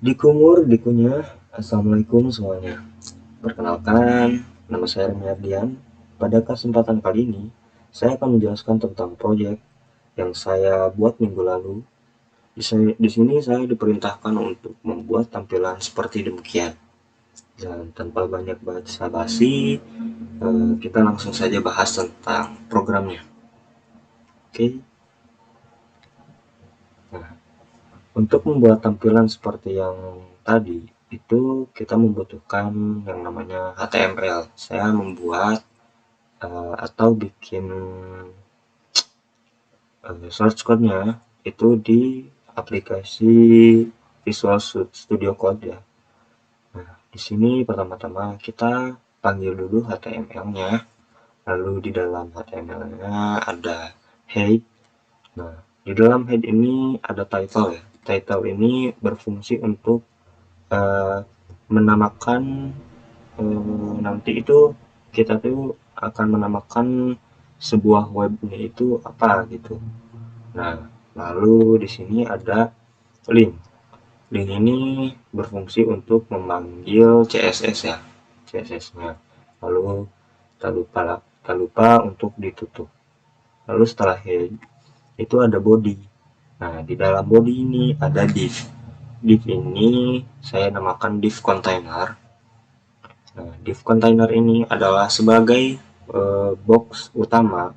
Dikumur, dikunyah. Assalamualaikum semuanya. Perkenalkan, nama saya Remy Ardian. Pada kesempatan kali ini, saya akan menjelaskan tentang proyek yang saya buat minggu lalu. Di sini saya diperintahkan untuk membuat tampilan seperti demikian. Dan tanpa banyak basa-basi, kita langsung saja bahas tentang programnya. Oke. Nah, untuk membuat tampilan seperti yang tadi, itu kita membutuhkan yang namanya HTML. Saya membuat atau bikin source code-nya itu di aplikasi Visual Studio Code ya. Nah, di sini pertama-tama kita panggil dulu HTML-nya, lalu di dalam HTML-nya ada head. Nah, di dalam head ini ada title ya. Title ini berfungsi untuk uh, menamakan nanti itu kita tuh akan menamakan sebuah webnya itu apa gitu. Nah, lalu di sini ada link. Link ini berfungsi untuk memanggil CSS ya, CSS-nya. Lalu tak lupa untuk ditutup. Lalu setelah head itu ada body. Nah, di dalam body ini ada div. Div ini saya namakan div container. Nah, div container ini adalah sebagai box utama.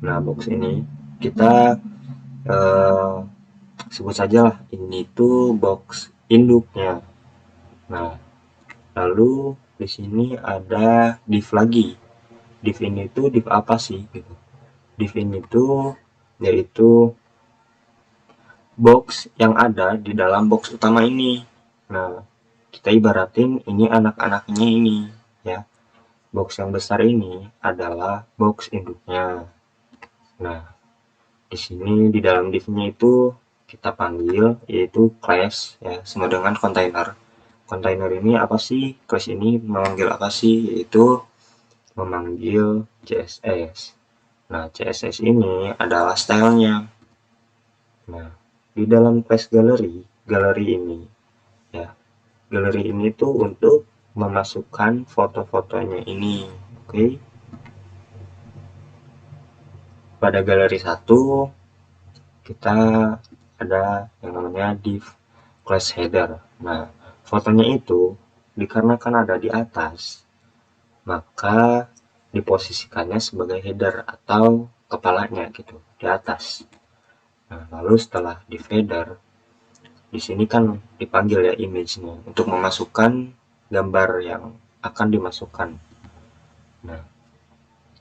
Nah, box ini kita eh, sebut saja lah ini tuh box induknya. Nah, lalu di sini ada div lagi. Div ini tuh div apa sih gitu. Div ini tuh yaitu box yang ada di dalam box utama ini. Nah, kita ibaratin ini anak-anaknya ini ya. Box yang besar ini adalah box induknya. Nah, di sini di dalam div-nya itu kita panggil yaitu class ya, sama dengan container. Container ini apa sih? Class ini memanggil apa sih? Yaitu memanggil CSS. Nah, CSS ini adalah stylenya. Nah, di dalam class gallery, galeri ini ya, galeri ini tuh untuk memasukkan foto-fotonya ini. Oke. Pada galeri 1 kita ada yang namanya div class header. Nah, fotonya itu dikarenakan ada di atas, maka diposisikannya sebagai header atau kepalanya gitu di atas. Nah, lalu setelah div header, di sini kan dipanggil ya image-nya untuk memasukkan gambar yang akan dimasukkan. Nah,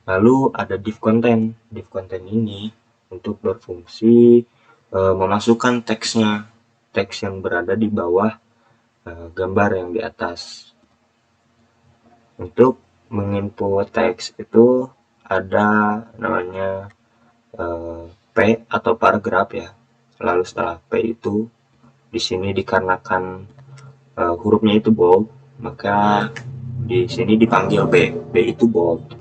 lalu ada div content. Div content ini untuk berfungsi memasukkan teksnya, teks yang berada di bawah gambar yang di atas. Untuk menginput teks itu ada namanya P atau paragraf ya. Lalu setelah P itu di sini dikarenakan hurufnya itu bold, maka di sini dipanggil B. B itu bold.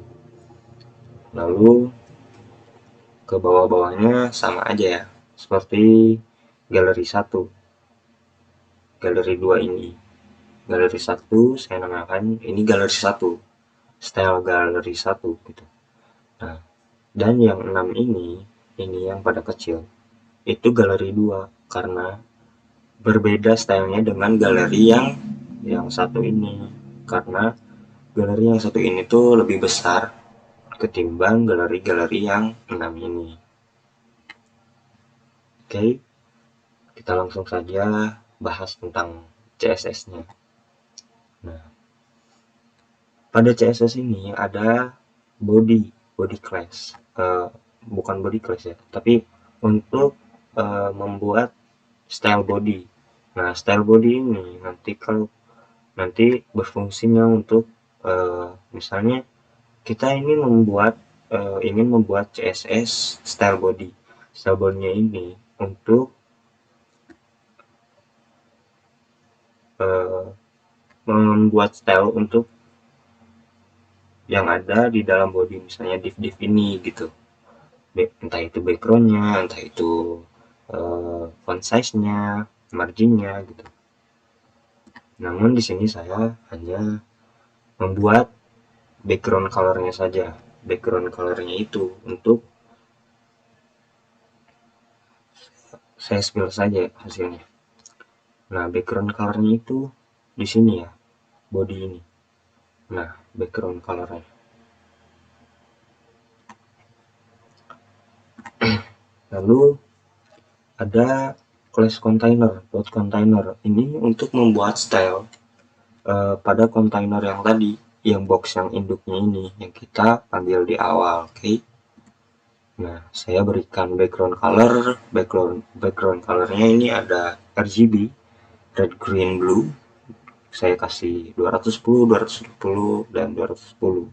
Lalu ke bawah-bawahnya sama aja ya, seperti galeri 1. Galeri 2 ini. Galeri 1 saya namakan ini galeri 1. Style galeri 1 gitu. Nah, dan yang 6 ini yang pada kecil, itu galeri 2 karena berbeda stylenya dengan galeri yang satu ini. Karena galeri yang satu ini tuh lebih besar ketimbang galeri-galeri yang 6 ini. Oke, kita langsung saja bahas tentang CSS-nya. Nah, pada CSS ini ada body class. Bukan body class ya, tapi untuk membuat style body. Nah, style body ini nanti berfungsinya untuk misalnya kita ingin membuat CSS style body. Style body-nya ini untuk membuat style untuk yang ada di dalam body, misalnya div ini gitu, entah itu backgroundnya, entah itu font size-nya, margin-nya gitu. Namun di sini saya hanya membuat background colornya saja. Background colornya itu untuk saya spill saja hasilnya. Nah, background colornya itu di sini ya, body ini. Nah, background colornya. Lalu ada class container, plot container. Ini untuk membuat style pada container yang tadi, yang box yang induknya ini, yang kita panggil di awal, oke? Nah, saya berikan background color. Background colornya ini ada RGB, red, green, blue. Saya kasih 210, 210, dan 210.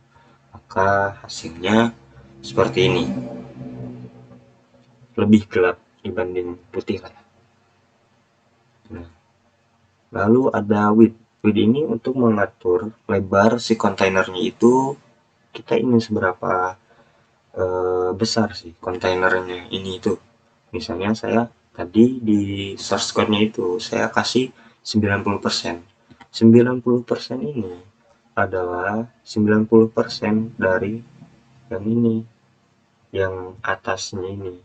Maka hasilnya seperti ini. Lebih gelap dibanding putih lah. Nah, lalu ada width. Width ini untuk mengatur lebar si kontainernya itu, kita ingin seberapa besar sih kontainernya ini itu. Misalnya saya tadi di source code-nya itu saya kasih 90%. 90% ini adalah 90% dari yang ini, yang atasnya ini.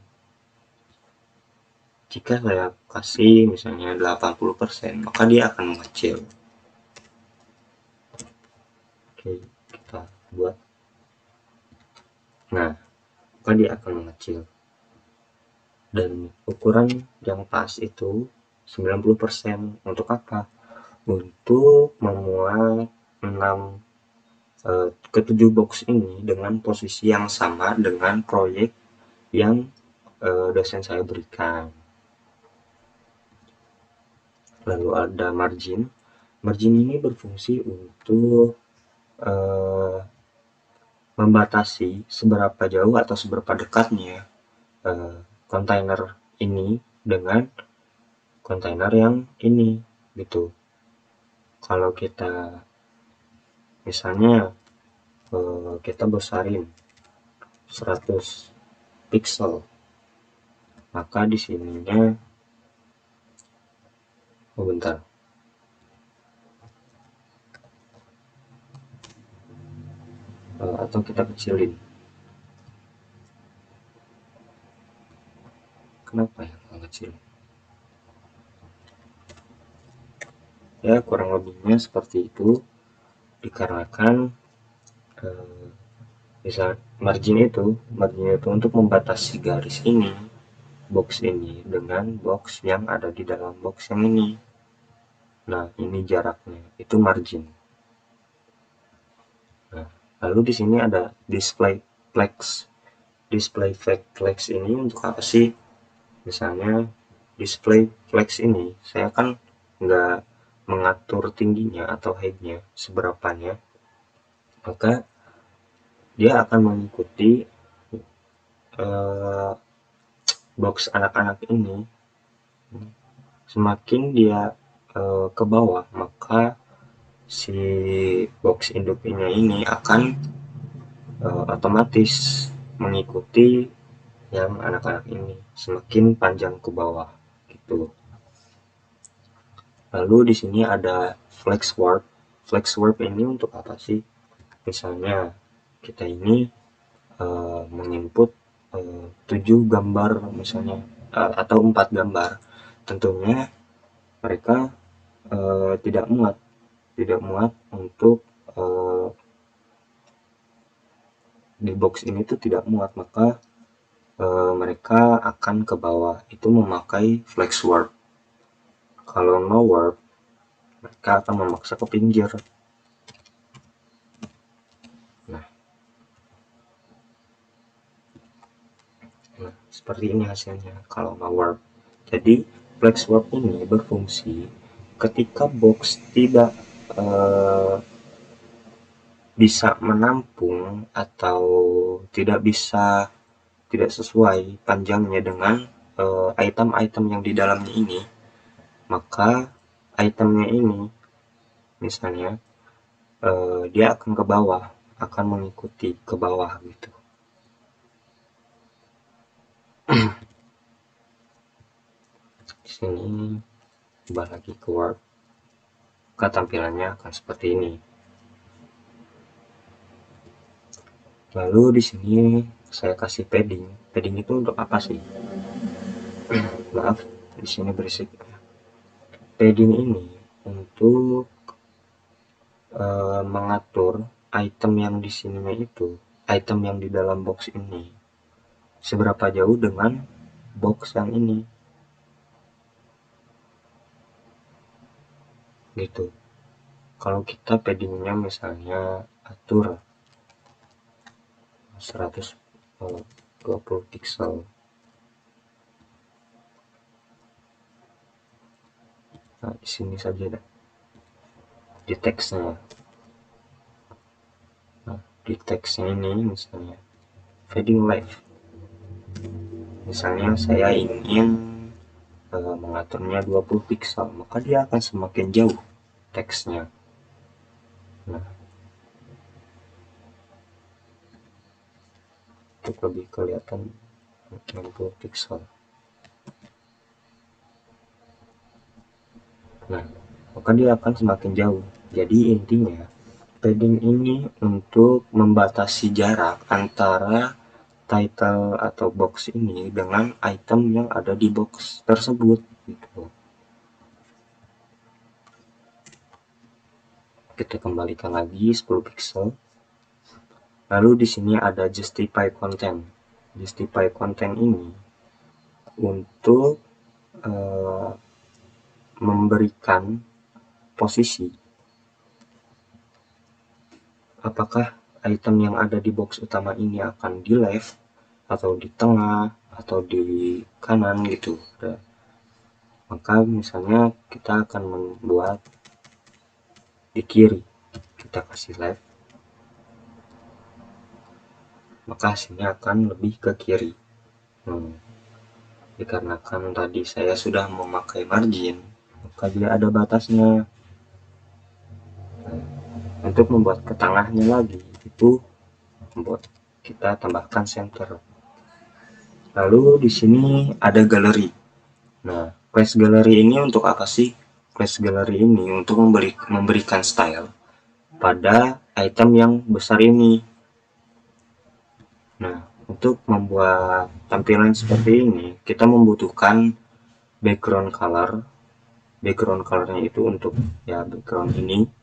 Jika saya kasih misalnya 80%, maka dia akan mengecil. Oke, kita buat. Nah, maka dia akan mengecil. Dan ukuran yang pas itu 90%. Untuk apa? Untuk memuat 6 ke-7 box ini dengan posisi yang sama dengan proyek yang dosen saya berikan. Lalu ada margin. Margin ini berfungsi untuk membatasi seberapa jauh atau seberapa dekatnya kontainer ini dengan kontainer yang ini gitu. Kalau kita misalnya kita besarin 100 pixel, maka di sininya bentar, atau kita kecilin. Kenapa ya kalau kecil? Ya kurang lebihnya seperti itu, dikarenakan misal margin itu untuk membatasi garis ini, box ini dengan box yang ada di dalam box yang ini. Nah, ini jaraknya, itu margin. Nah, lalu di sini ada display flex. Display flex ini untuk apa sih? Misalnya display flex ini saya kan nggak mengatur tingginya atau height-nya seberapanya, maka dia akan mengikuti box anak-anak ini. Semakin dia ke bawah, maka si box induknya ini akan otomatis mengikuti yang anak-anak ini semakin panjang ke bawah gitu. Lalu di sini ada flex warp. Flex warp ini untuk apa sih? Misalnya kita ini menginput 7 gambar misalnya, atau 4 gambar. Tentunya mereka tidak muat untuk di box ini tuh tidak muat, maka mereka akan ke bawah. Itu memakai flex warp. Kalau no warp, mereka akan memaksa ke pinggir. Nah, seperti ini hasilnya kalau no warp. Jadi flex warp ini berfungsi ketika box tidak bisa menampung atau tidak sesuai panjangnya dengan item-item yang di dalamnya ini, maka itemnya ini misalnya dia akan ke bawah, akan mengikuti ke bawah gitu. Di sini coba lagi ke warp. maka tampilannya akan seperti ini. Lalu di sini saya kasih padding. Padding itu untuk apa sih? Maaf, di sini berisik. Padding ini untuk mengatur item yang di sininya itu, item yang di dalam box ini seberapa jauh dengan box yang ini, gitu. Kalau kita paddingnya misalnya atur 120 pixel, nah di sini saja dah di teksnya. Nah, di teksnya ini misalnya padding left, misalnya saya ingin mengaturnya 20 pixel, maka dia akan semakin jauh teksnya. Nah, untuk lebih kelihatan 60 pixel. Nah, maka dia akan semakin jauh. Jadi intinya padding ini untuk membatasi jarak antara title atau box ini dengan item yang ada di box tersebut, gitu. Kita kembalikan lagi 10 pixel. Lalu di sini ada justify content. Justify content ini untuk memberikan posisi apakah item yang ada di box utama ini akan di left atau di tengah atau di kanan, gitu. Maka misalnya kita akan membuat di kiri, kita kasih left, maka hasilnya akan lebih ke kiri. Dikarenakan tadi saya sudah memakai margin, maka dia ada batasnya. Untuk membuat ke tengahnya lagi, itu membuat kita tambahkan center. Lalu di sini ada galeri. Nah, class gallery ini untuk apa sih? Class gallery ini untuk memberikan style pada item yang besar ini. Nah, untuk membuat tampilan seperti ini, kita membutuhkan background color. Background colornya itu untuk ya background ini.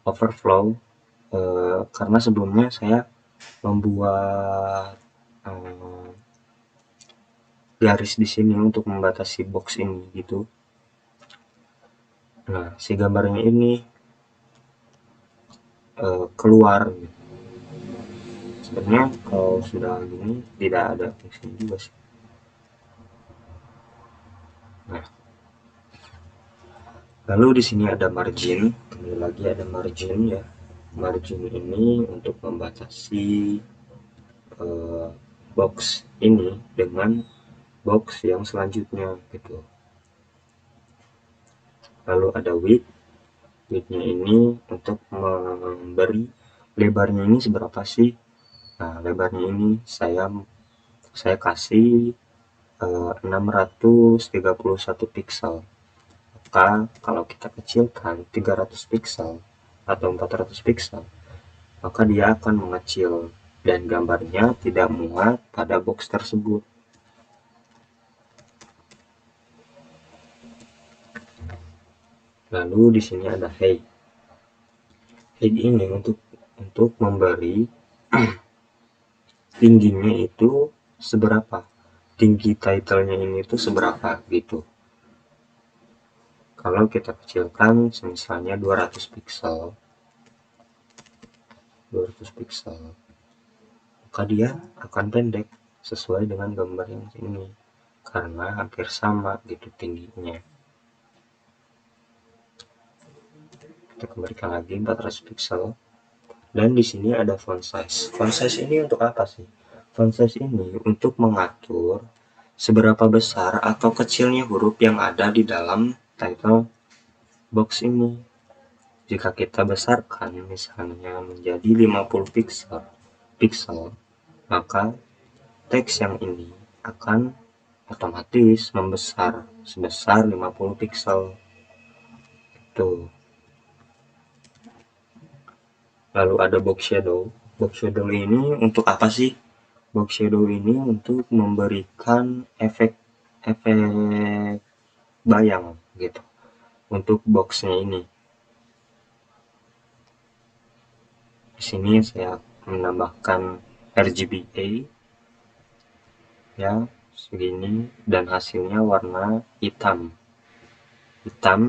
Overflow, karena sebelumnya saya membuat garis di sini untuk membatasi box ini, gitu. Nah, si gambarnya ini keluar, gitu. Sebenarnya kalau sudah gini tidak ada fungsi juga sih. Nah, lalu di sini ada margin, kembali lagi ada margin ya. Margin ini untuk membatasi box ini dengan box yang selanjutnya, gitu. Lalu ada width. Widthnya ini untuk memberi lebarnya ini seberapa sih. Nah, lebarnya ini saya kasih 631 pixel. Maka kalau kita kecilkan 300 pixel atau 400 pixel, maka dia akan mengecil dan gambarnya tidak muat pada box tersebut. Lalu di sini ada height. Height ini untuk memberi tingginya itu seberapa, tinggi titlenya ini itu seberapa, gitu. Kalau kita kecilkan misalnya 200 pixel, maka dia akan pendek sesuai dengan gambar yang ini karena hampir sama gitu tingginya. Kita kembalikan lagi 400 pixel. Dan di sini ada font size. Font size ini untuk apa sih? Font size ini untuk mengatur seberapa besar atau kecilnya huruf yang ada di dalam title box ini. Jika kita besarkan misalnya menjadi 50 pixel, maka teks yang ini akan otomatis membesar sebesar 50 pixel. Tuh. Lalu ada box shadow. Box shadow ini untuk apa sih? Box shadow ini untuk memberikan efek bayang gitu untuk boxnya ini. Di sini saya menambahkan RGBA ya segini, dan hasilnya warna hitam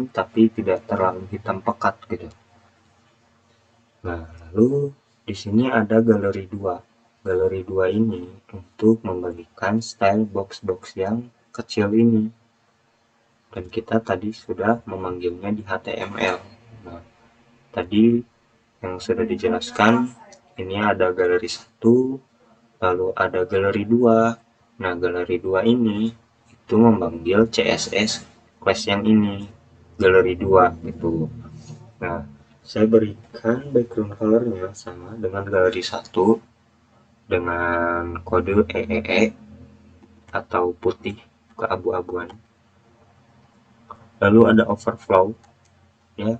tapi tidak terlalu hitam pekat gitu. Nah, lalu di sini ada galeri 2. Galeri 2 ini untuk memberikan style box-box yang kecil ini. Dan kita tadi sudah memanggilnya di HTML. Nah, tadi yang sudah dijelaskan, ini ada galeri 1, lalu ada galeri 2. Nah, galeri 2 ini itu memanggil CSS class yang ini, galeri 2 gitu. Nah, saya berikan background colornya sama dengan galeri 1 dengan kode EEE atau putih keabu-abuan. Lalu ada overflow ya.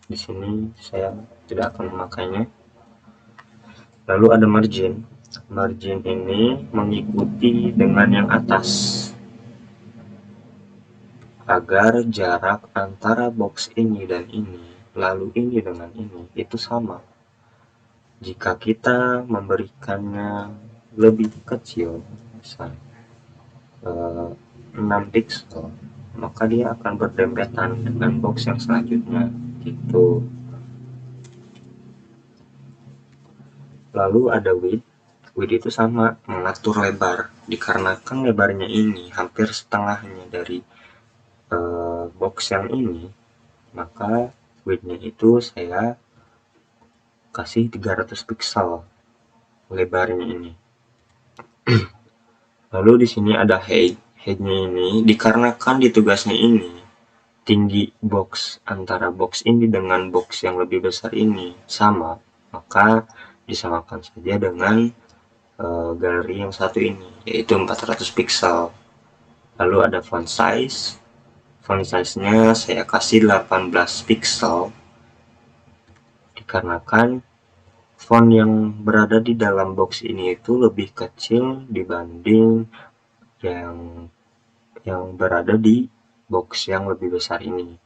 Di sini saya tidak akan memakainya. Lalu ada margin. Margin ini mengikuti dengan yang atas agar jarak antara box ini dan ini, lalu ini dengan ini itu sama. Jika kita memberikannya lebih kecil, misalnya 6 pixel, maka dia akan berdempetan dengan box yang selanjutnya gitu. Lalu ada width. Width itu sama, mengatur lebar. Dikarenakan lebarnya ini hampir setengahnya dari box yang ini, maka widthnya itu saya kasih 300 pixel lebarnya ini. Lalu di sini ada height. Heightnya ini dikarenakan di tugasnya ini tinggi box antara box ini dengan box yang lebih besar ini sama, maka disamakan saja dengan galeri yang satu ini, yaitu 400 pixel. Lalu ada font size. Font size-nya saya kasih 18 pixel dikarenakan font yang berada di dalam box ini itu lebih kecil dibanding yang berada di box yang lebih besar ini.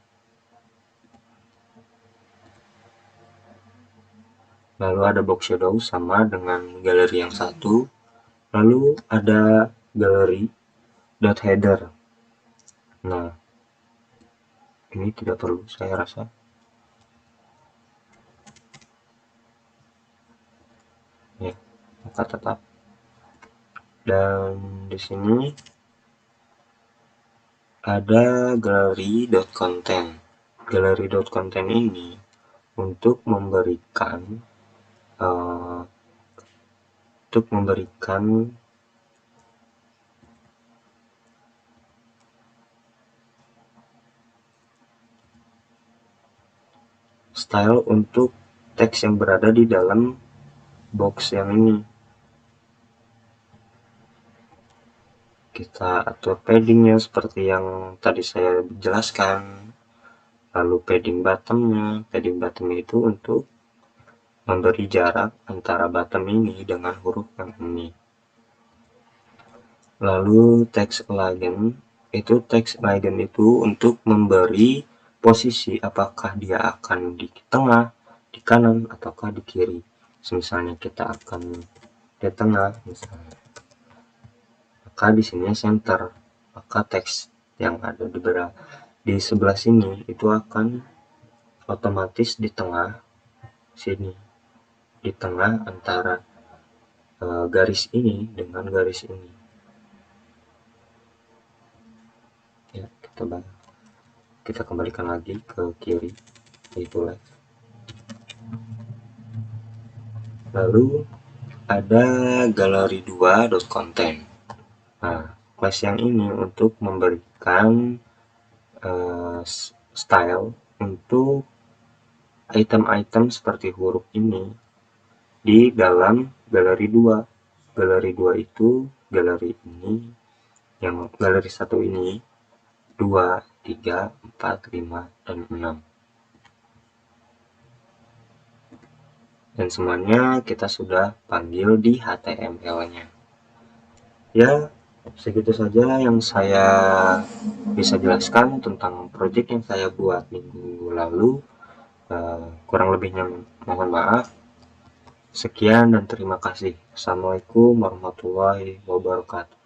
Lalu ada box shadow sama dengan galeri yang satu. Lalu ada galeri dot header. Nah, ini tidak perlu saya rasa. Ya, maka tetap. Dan di sini ada galeri.content. Galeri.content ini untuk memberikan style untuk teks yang berada di dalam box yang ini. Kita atur paddingnya seperti yang tadi saya jelaskan. Lalu padding bottomnya. Padding bottom itu untuk memberi jarak antara bottom ini dengan huruf yang ini. Lalu text align itu untuk memberi posisi apakah dia akan di tengah, di kanan, ataukah di kiri. Misalnya kita akan di tengah misalnya, maka di sini center, maka teks yang ada di sebelah sini itu akan otomatis di tengah sini, di tengah antara garis ini dengan garis ini. Ya, kita kembalikan lagi ke kiri, yaitu left. Lalu ada galeri2.content. Nah, class yang ini untuk memberikan style untuk item-item seperti huruf ini di dalam galeri 2. Galeri 2 itu galeri ini yang galeri 1 ini 2, 3, 4, 5, dan 6. Dan semuanya kita sudah panggil di HTML-nya. Ya, segitu saja yang saya bisa jelaskan tentang project yang saya buat minggu lalu. Kurang lebihnya mohon maaf. Sekian dan terima kasih. Assalamualaikum warahmatullahi wabarakatuh.